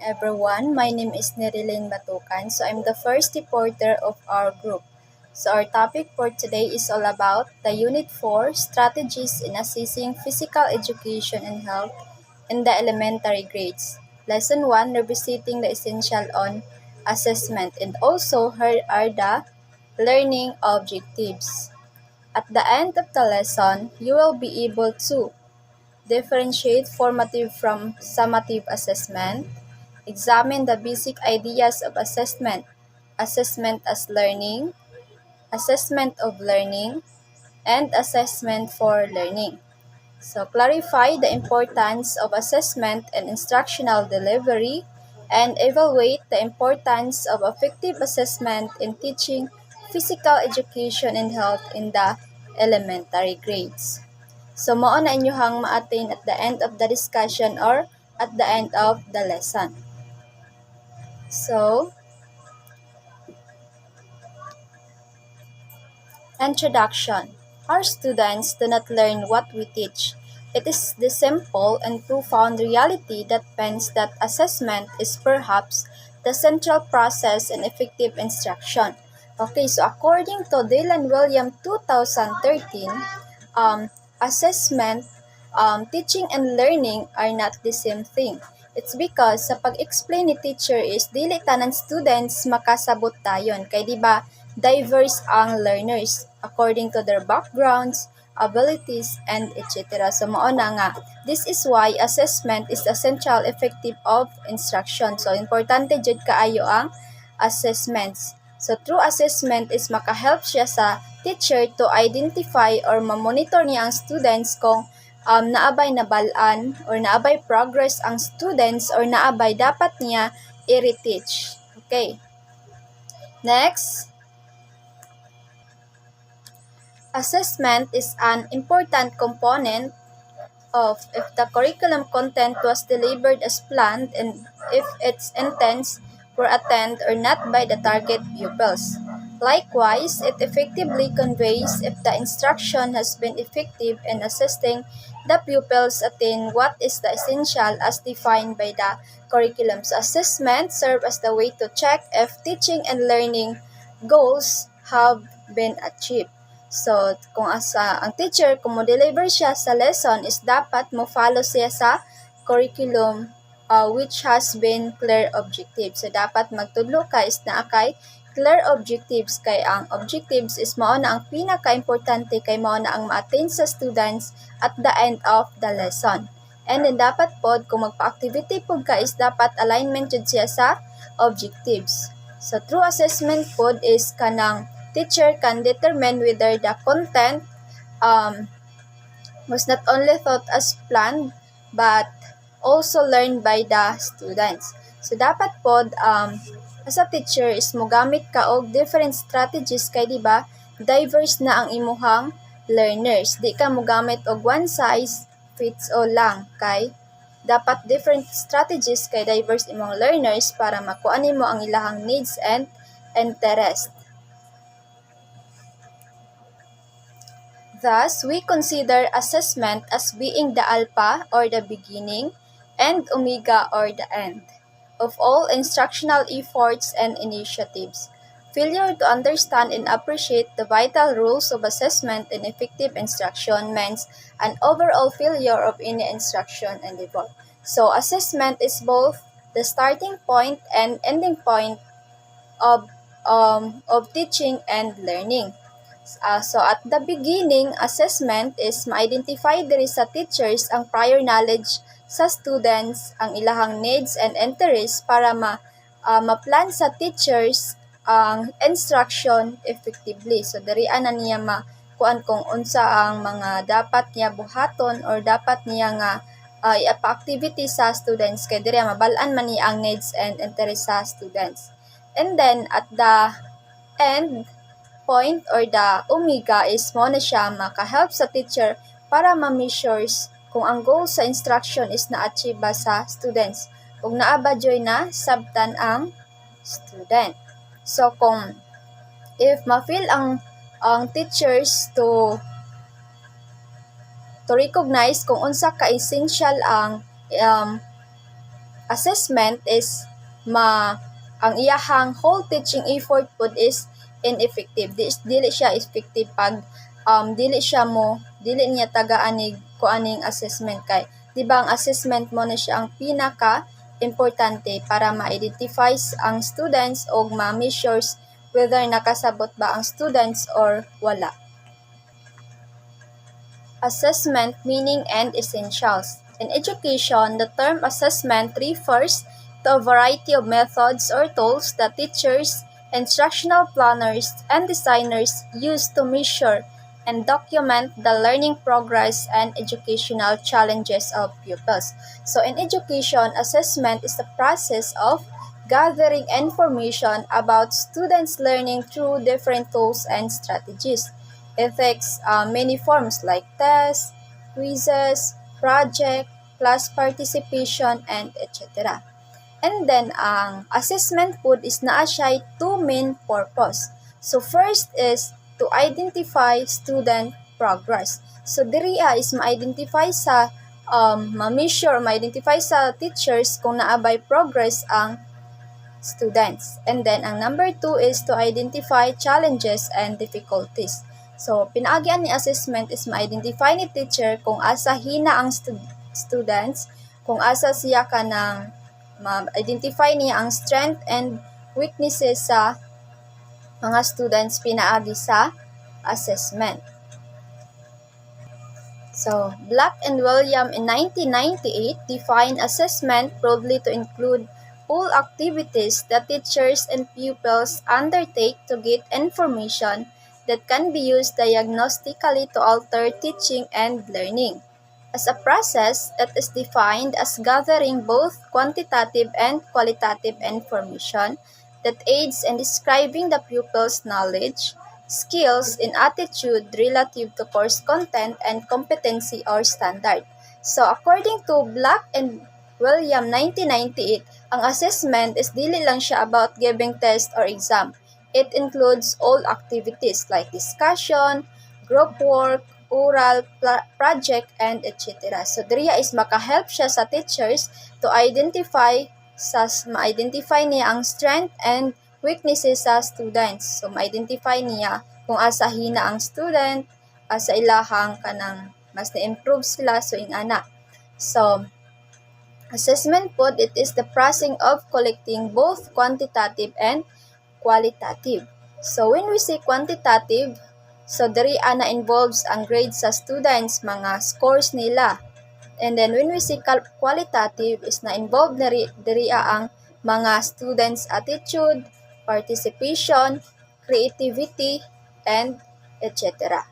everyone. My name is Nerilyn Batukan. So I'm the first reporter of our group. So our topic for today is all about the Unit 4 Strategies in Assessing Physical Education and Health in the Elementary Grades. Lesson 1 Revisiting the Essential on Assessment, and also here are the learning objectives. At the end of the lesson, you will be able to differentiate formative from summative assessment, examine the basic ideas of assessment, assessment as learning, assessment of learning, and assessment for learning. So clarify the importance of assessment and instructional delivery, and evaluate the importance of effective assessment in teaching physical education and health in the elementary grades. So mao na inyohang ma-attain at the end of the discussion or at the end of the lesson. So, introduction. Our students do not learn what we teach. It is the simple and profound reality that means that assessment is perhaps the central process in effective instruction. Okay, so according to Dylan William 2013, assessment, teaching and learning are not the same thing. It's because sa pag-explain ni teacher is dili tanan students makasabot dayon kay di ba diverse ang learners according to their backgrounds, abilities, and etc. So mao na nga, this is why assessment is the central effective of instruction. So importante jud kaayo ang assessments. So through assessment is makahelp siya sa teacher to identify or ma-monitor niya ang students kung naabay nabalaan or naabay progress ang students or naabay dapat niya i-reteach. Okay. Next, assessment is an important component of if the curriculum content was delivered as planned and if its intents were attained or not by the target pupils. Likewise, it effectively conveys if the instruction has been effective in assisting the pupils attain what is the essential as defined by the curriculum's assessment serve as the way to check if teaching and learning goals have been achieved. So, kung ang teacher, kung mo-deliver siya sa lesson is dapat mo-follow siya sa curriculum which has been clear objectives. So, dapat magtudlo ka is na kay clear objectives kay ang objectives is mao na ang pinaka-importante kay mao na ang ma-attain sa students at the end of the lesson. And then dapat pod kung magpa-activity pod ka is dapat alignment jud siya sa objectives. So, through assessment pod is kanang teacher can determine whether the content was not only taught as planned but also learned by the students. So dapat pod as a teacher is mogamit ka og different strategies kay di ba diverse na ang imuhang learners. Di ka mogamit og one size fits all lang kay dapat different strategies kay diverse imong learners para makuha nimo ang ilahang needs and interest. Thus, we consider assessment as being the alpha or the beginning and omega or the end of all instructional efforts and initiatives. Failure to understand and appreciate the vital rules of assessment and effective instruction means an overall failure of any instruction endeavor. So, assessment is both the starting point and ending point of teaching and learning. So at the beginning, assessment is ma-identify diri sa teachers ang prior knowledge sa students, ang ilahang needs and interests para ma-plan sa teachers ang instruction effectively. So diri ana niya kuan kung unsa ang mga dapat niya buhaton or dapat niya nga ipa-activity sa students kay diri mabal-an man niya ang needs and interests sa students. And then at the end point or the omega is mo na siya makahelp sa teacher para ma-measures kung ang goal sa instruction is na-achieve ba sa students. Kung naaba joy na sabtan ang student. So kung if ma-feel ang teachers to recognize kung unsa ka essential ang assessment is ang iyahang whole teaching effort pod is ineffective. Dili siya effective pag dili niya tagaanig ko aning assessment kay di ba ang assessment mo na siya ang pinaka importante para ma-identify ang students o ma-measures whether nakasabot ba ang students or wala. Assessment meaning and essentials. In education, the term assessment refers to a variety of methods or tools that teachers, instructional planners, and designers use to measure and document the learning progress and educational challenges of pupils. So in education, assessment is the process of gathering information about students' learning through different tools and strategies. It takes many forms like tests, quizzes, project, class participation, and etc. And then, ang assessment pod is naa siya two main purpose. So, first is to identify student progress. So, diriya is ma-identify sa ma-identify sa teachers kung naabay progress ang students. And then, ang number 2 is to identify challenges and difficulties. So, pinaagyan ni assessment is ma-identify ni teacher kung asa hina ang students, kung asa siya ka ng ma-identify niya ang strength and weaknesses sa mga students pinaagi sa assessment. So, Black and William in 1998 defined assessment broadly to include all activities that teachers and pupils undertake to get information that can be used diagnostically to alter teaching and learning. As a process, it is defined as gathering both quantitative and qualitative information that aids in describing the pupil's knowledge, skills, and attitude relative to course content and competency or standard. So, according to Black and William 1998, ang assessment is dili lang siya about giving test or exam. It includes all activities like discussion, group work, oral, project, and etc. So, diriya is makahelp siya sa teachers to ma-identify niya ang strength and weaknesses sa students. So, ma-identify niya kung asa hina ang student, asa ilahang kanang mas na-improve sila, so ingana. So, assessment pod, it is the process of collecting both quantitative and qualitative. So, when we say quantitative, so, diriya na involves ang grades sa students, mga scores nila. And then, when we say qualitative, is na involved na diriya ang mga students' attitude, participation, creativity, and etc.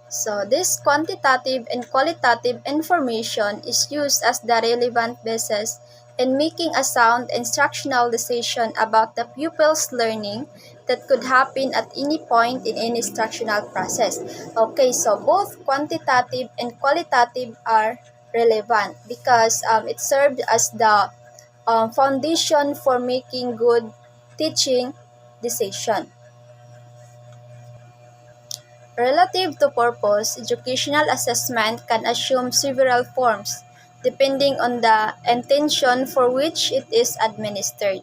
So, this quantitative and qualitative information is used as the relevant basis in making a sound instructional decision about the pupil's learning that could happen at any point in any instructional process. Okay, so both quantitative and qualitative are relevant because it served as the foundation for making good teaching decision. Relative to purpose, educational assessment can assume several forms depending on the intention for which it is administered.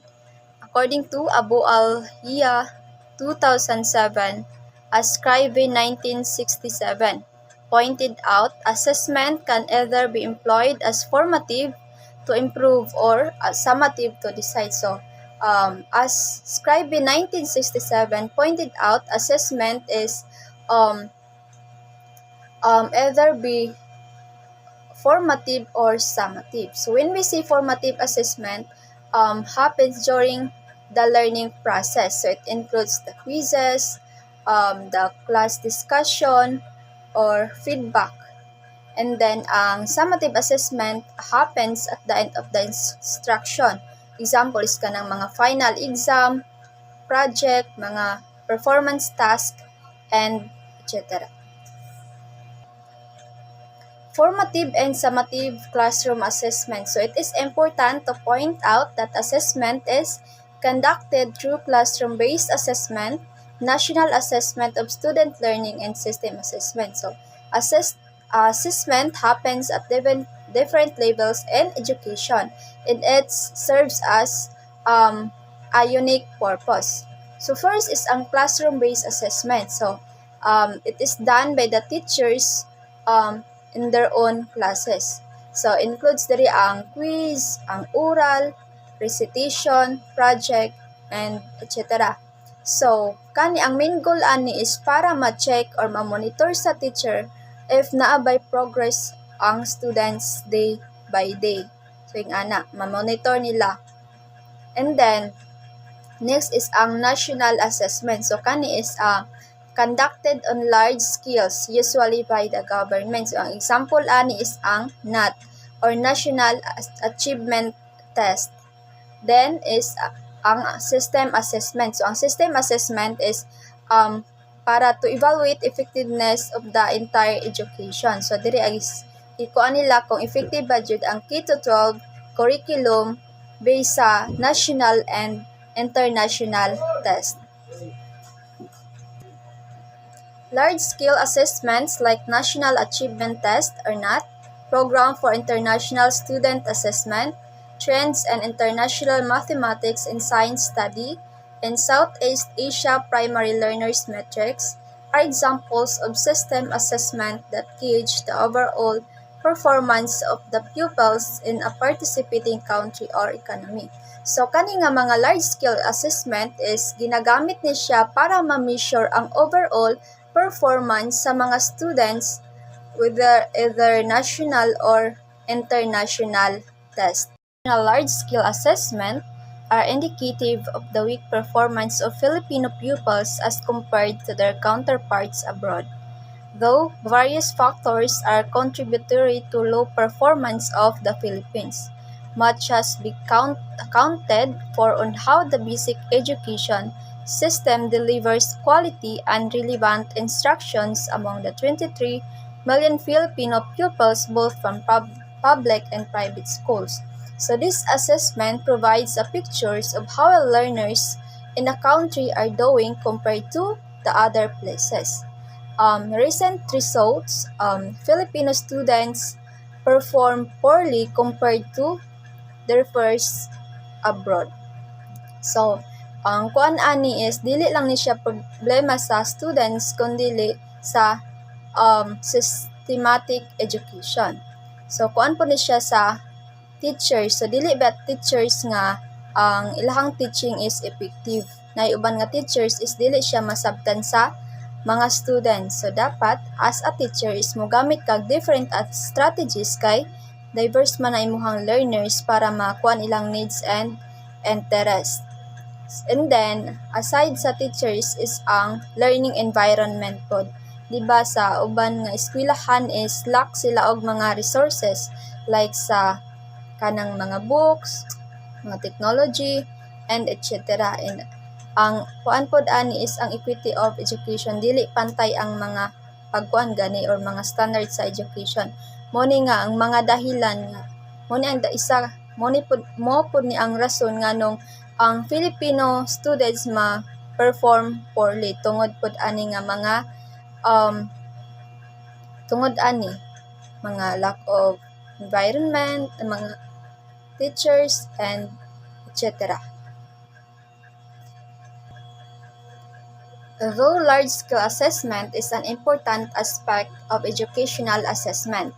According to Abu al-Hiya 2007, Ascribe 1967, pointed out, assessment can either be employed as formative to improve or as summative to decide. So, as Scribe 1967 pointed out, assessment is either be formative or summative. So when we say formative assessment, happens during the learning process. So it includes the quizzes, the class discussion, or feedback. And then ang summative assessment happens at the end of the instruction. Example is kanang mga final exam, project, mga performance task, and etc. Formative and summative classroom assessment. So it is important to point out that assessment is conducted through classroom-based assessment, national assessment of student learning, and system assessment. So assessment happens at different levels in education, and it serves as a unique purpose. So first is ang classroom-based assessment. So it is done by the teachers in their own classes. So includes diri ang quiz, ang oral, recitation, project, and etc. So kani ang main goal ani is para ma-check or ma-monitor sa teacher if naabay progress ang students day by day. So yung ana, ma-monitor nila. And then next is ang national assessment. So kani is conducted on large scales, usually by the government. So ang example ani is ang NAT or National Achievement Test. Then is ang system assessment. So ang system assessment is para to evaluate effectiveness of the entire education. So diri is ikuan nila kung effective ba jud ang K-12 curriculum based sa national and international test. Large-scale assessments like National Achievement Test or NAT, Program for International Student Assessment, Trends and International Mathematics and Science Study, and Southeast Asia Primary Learners Metrics are examples of system assessment that gauge the overall performance of the pupils in a participating country or economy. So kani nga mga large-scale assessment is ginagamit ni siya para ma-measure ang overall performance sa mga students whether either national or international test. Large-scale assessment are indicative of the weak performance of Filipino pupils as compared to their counterparts abroad. Though various factors are contributory to low performance of the Philippines, much has been accounted for on how the basic education system delivers quality and relevant instructions among the 23 million Filipino pupils both from public and private schools. So this assessment provides a pictures of how learners in a country are doing compared to the other places. Recent results, Filipino students perform poorly compared to their peers abroad. So, ang kuan ani is dili lang ni siya problema sa students kundi sa systematic education. So, kuan po ni siya sa teachers. So, dili ba teachers nga ang ilahang teaching is effective. Na uban nga teachers is dili siya masabtan sa mga students. So, dapat as a teacher is mogamit kag different strategies kay diverse man na imuhang learners para makuan ilang needs and interest. And then, aside sa teachers is ang learning environment pod. Diba sa uban nga eskwelahan is lack sila og mga resources like sa kanang mga books, mga technology, and etc. And ang kuan pod ani is ang equity of education, dili pantay ang mga pagkuan gani or mga standards sa education. Mo ni nga ang mga dahilan nga mo ni ang isa mo pod ni ang rason nganong ang Filipino students ma-perform poorly tungod pod ani nga mga mga lack of environment, mga teachers, and etc. Although large-scale assessment is an important aspect of educational assessment,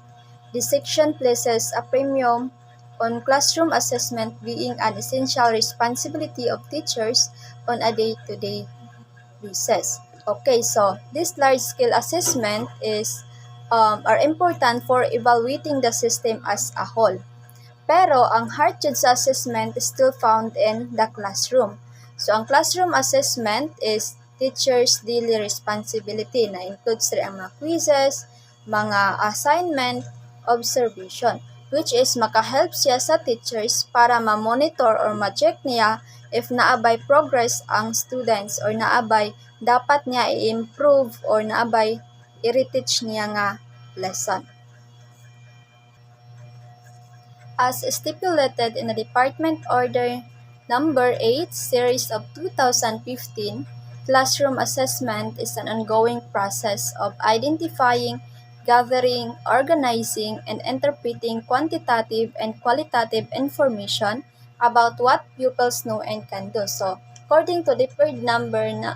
this section places a premium on classroom assessment being an essential responsibility of teachers on a day-to-day basis. Okay, so this large-scale assessment are important for evaluating the system as a whole. Pero ang heart jud sa assessment is still found in the classroom. So ang classroom assessment is teachers' daily responsibility na includes rin ang mga quizzes, mga assignment, observation, which is makahelp siya sa teachers para ma-monitor or ma-check niya if naabay progress ang students or naabay dapat niya i-improve or naabay i-reteach niya nga lesson. As stipulated in the Department Order Number 8, Series of 2015, classroom assessment is an ongoing process of identifying, gathering, organizing, and interpreting quantitative and qualitative information about what pupils know and can do. So, according to the third number na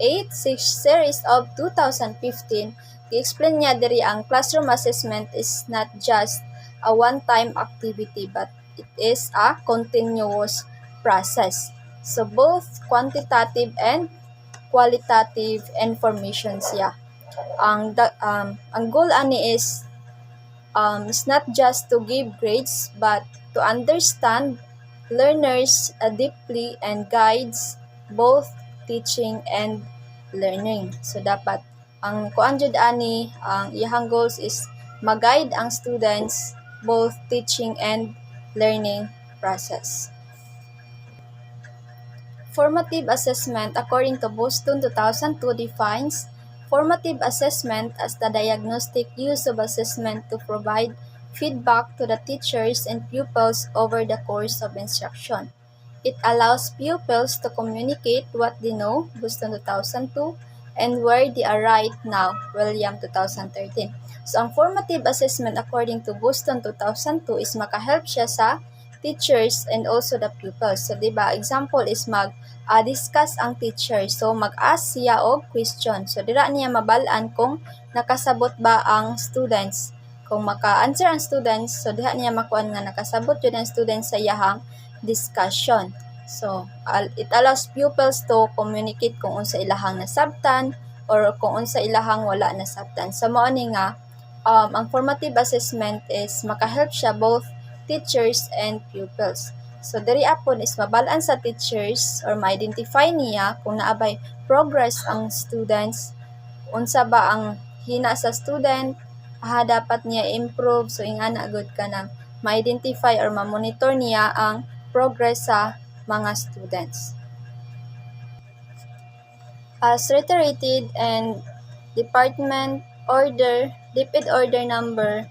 86 series of 2015, i-explain niya diri ang classroom assessment is not just a one-time activity but it is a continuous process. So, both quantitative and qualitative information siya. Ang goal ani is not just to give grades but to understand learners deeply and guides both teaching and learning. So dapat ang kuan jud ani ang iyang goals is mag-guide ang students both teaching and learning process. Formative assessment, according to Boston 2002, defines formative assessment as the diagnostic use of assessment to provide feedback to the teachers and pupils over the course of instruction. It allows pupils to communicate what they know, Boston 2002, and where they are right now, William 2013. So, ang formative assessment according to Boston 2002 is makahelp siya sa teachers and also the pupils. So, diba, example is discuss ang teacher. So, mag-ask siya og question. So, dira niya mabalaan kung nakasabot ba ang students. Kung maka-answer ang students, so diha niya makuan nga nakasabot yun ang students sa iyahang discussion. So, it allows pupils to communicate kung unsa ilahang nasabtan or kung unsa ilahang wala nasabtan. So, mao ni nga, ang formative assessment is makahelp siya both teachers and pupils. So, diri apon is mabalaan sa teachers or ma-identify niya kung naabay progress ang students, unsa ba ang hina sa student, dapat niya improve. So, ingana good ka nang ma-identify or ma-monitor niya ang progress sa mga students. As reiterated and Department Order, DepEd Order Number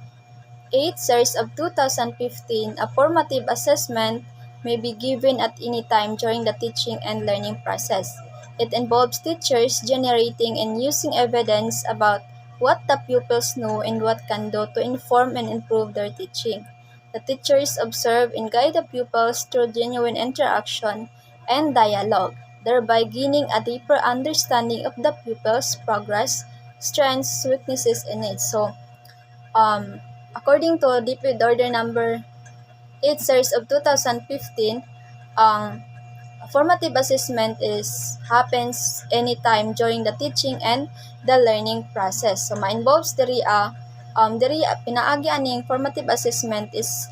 8, Series of 2015, a formative assessment may be given at any time during the teaching and learning process. It involves teachers generating and using evidence about what the pupils know and what can do to inform and improve their teaching. The teachers observe and guide the pupils through genuine interaction and dialogue, thereby gaining a deeper understanding of the pupils' progress, strengths, weaknesses, and needs. So, according to DepEd Order Number 8, Series of 2015, ang formative assessment happens anytime during the teaching and the learning process. So, ma-involves diri pinaagi aning formative assessment is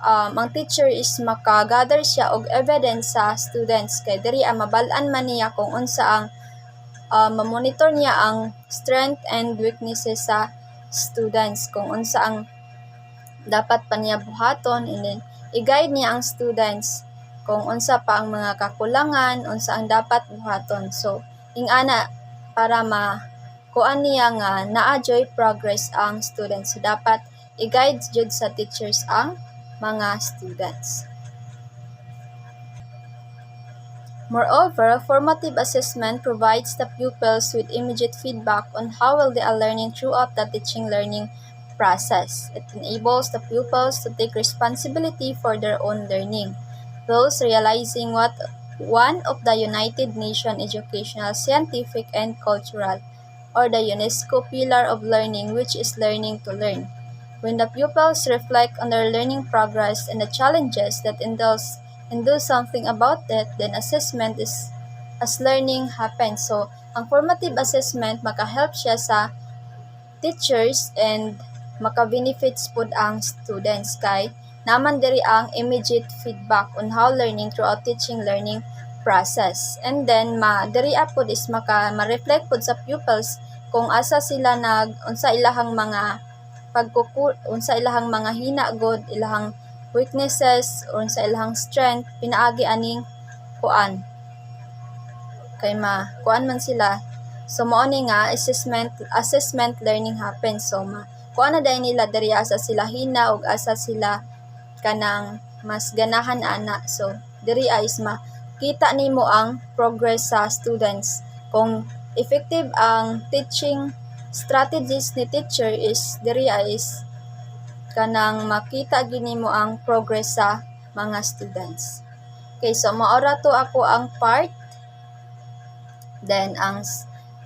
ang teacher is makagather siya og evidence sa students kay diri mabalaan man niya kung unsa ang ma-monitor niya ang strength and weaknesses sa students, kung unsa ang dapat pa niya buhaton, and then i-guide niya ang students kung unsa pa ang mga kakulangan, unsa ang dapat buhaton. So, ingana para kuan niya nga na-enjoy progress ang students. So, dapat i-guide jud sa teachers ang mga students. Moreover, formative assessment provides the pupils with immediate feedback on how well they are learning throughout the teaching-learning process. It enables the pupils to take responsibility for their own learning, thus realizing what one of the United Nations Educational, Scientific, and Cultural, or the UNESCO pillar of learning, which is learning to learn. When the pupils reflect on their learning progress and the challenges that indulge and do something about it, then assessment is as learning happens. So, ang formative assessment makahelp siya sa teachers and maka-benefits pud ang students kay naman diri ang immediate feedback on how learning throughout teaching learning process. And then diri apod is ma-reflect pud sa pupils kung asa sila unsa ilahang mga unsa ilahang mga hinagod, ilahang weaknesses, unsa ilahang strength, pinaagi aning kuan kay kuan man sila. So mao ni nga assessment learning happens. So kuan na dai nila diri asa sila hina ug asa sila kanang mas ganahan ana. So diri is makita nimo ang progress sa students kung effective ang teaching strategies ni teacher is diriya is kanang makita gini mo ang progress sa mga students. Okay, so maora to ako ang part. Then ang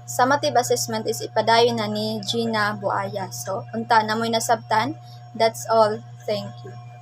summative assessment is ipadayon na ni Gina Buaya. So unta na mo'y nasabtan. That's all. Thank you.